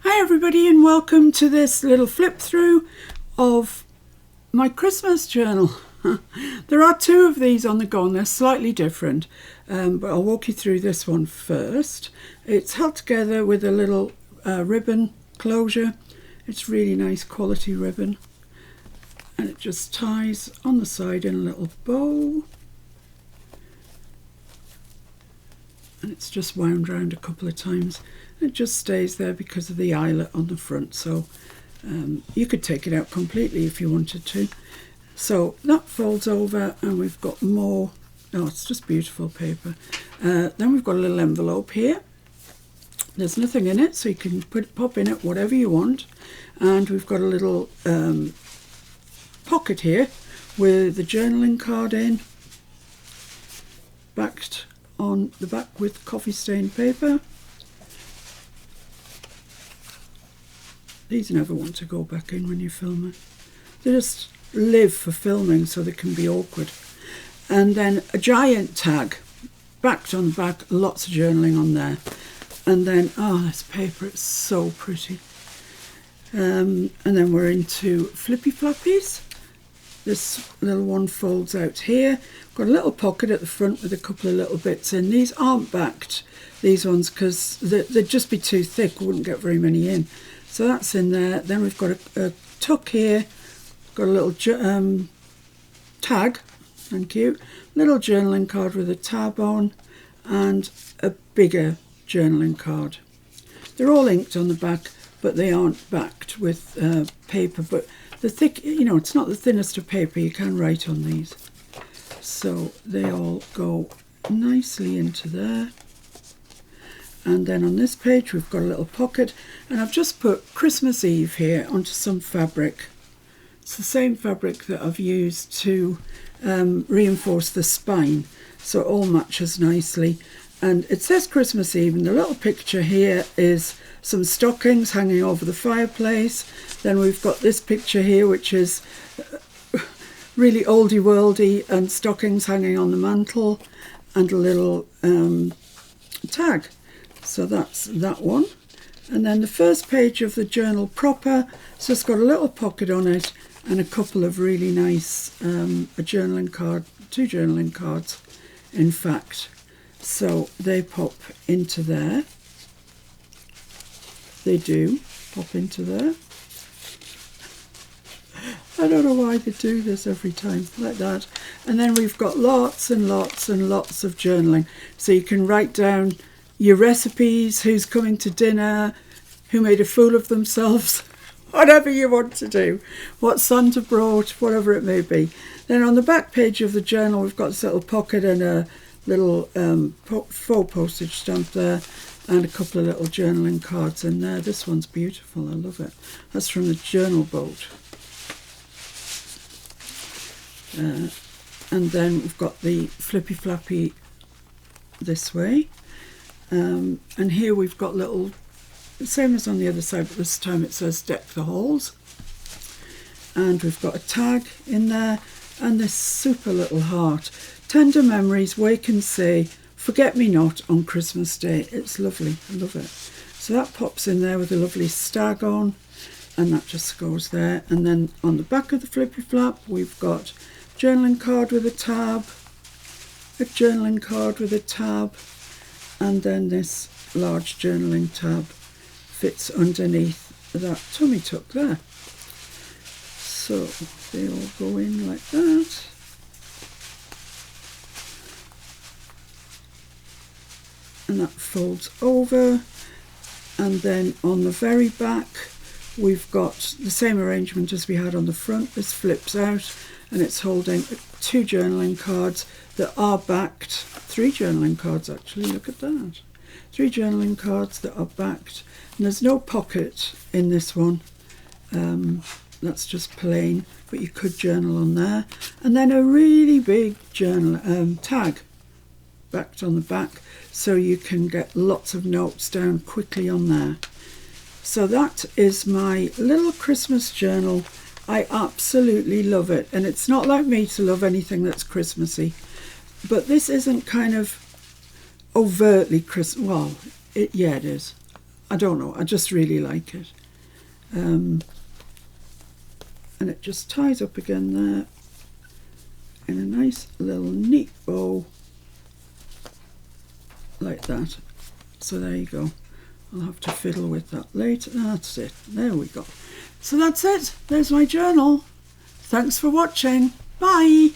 Hi everybody and welcome to this little flip through of my Christmas journal. There are two of these on the go and they're slightly different, but I'll walk you through this one first. It's held together with a little ribbon closure. It's really nice quality ribbon and it just ties on the side in a little bow. And it's just wound round a couple of times. It just stays there because of the eyelet on the front, so you could take it out completely if you wanted to. So that folds over and we've got more. Oh, it's just beautiful paper. Then we've got a little envelope here. There's nothing in it, so you can pop in it whatever you want. And we've got a little pocket here with the journaling card in, backed on the back with coffee stained paper. These never want to go back in when you film it. They just live for filming, so they can be awkward. And then a giant tag backed on the back, lots of journaling on there. And then, oh, this paper, it's so pretty. And then we're into flippy floppies. This little one folds out here. Got a little pocket at the front with a couple of little bits in. These aren't backed, these ones, because they'd just be too thick, wouldn't get very many in. So that's in there. Then we've got a tuck here. Got a little tag, thank you. Little journaling card with a tab on and a bigger journaling card. They're all inked on the back, but they aren't backed with paper. But the thick, you know, it's not the thinnest of paper. You can write on these. So they all go nicely into there. And then on this page we've got a little pocket, and I've just put Christmas Eve here onto some fabric. It's the same fabric that I've used to reinforce the spine, so it all matches nicely. And it says Christmas Eve, and the little picture here is some stockings hanging over the fireplace. Then we've got this picture here, which is really oldie worldy, and stockings hanging on the mantle, and a little tag. So that's that one. And then the first page of the journal proper, so it's got a little pocket on it and a couple of really nice a journaling card, two journaling cards in fact. So they pop into there. They do pop into there. I don't know why they do this every time like that. And then we've got lots and lots and lots of journaling. So you can write down your recipes, who's coming to dinner, who made a fool of themselves, whatever you want to do, what Santa brought, whatever it may be. Then on the back page of the journal, we've got this little pocket and a little faux postage stamp there, and a couple of little journaling cards in there. This one's beautiful, I love it. That's from the Journal Boat. And then we've got the flippy flappy this way. And here we've got little, same as on the other side, but this time it says Deck the Halls. And we've got a tag in there and this super little heart. Tender memories, wake and say, forget me not on Christmas Day. It's lovely, I love it. So that pops in there with a lovely stag on, and that just goes there. And then on the back of the flippy flap, we've got journaling card with a tab, a journaling card with a tab, and then this large journaling tab fits underneath that tummy tuck there. So they all go in like that. And that folds over. And then on the very back, we've got the same arrangement as we had on the front. This flips out and it's holding two journaling cards that are backed. Three journaling cards actually, look at that. Three journaling cards that are backed. And there's no pocket in this one. That's just plain, but you could journal on there. And then a really big journal tag backed on the back, so you can get lots of notes down quickly on there. So that is my little Christmas journal. I absolutely love it, and it's not like me to love anything that's Christmassy, but this isn't kind of overtly Christmas. Well, yeah, it is. I don't know, I just really like it. And it just ties up again there in a nice little neat bow like that. So there you go. I'll have to fiddle with that later. That's it. There we go. So that's it. There's my journal. Thanks for watching. Bye.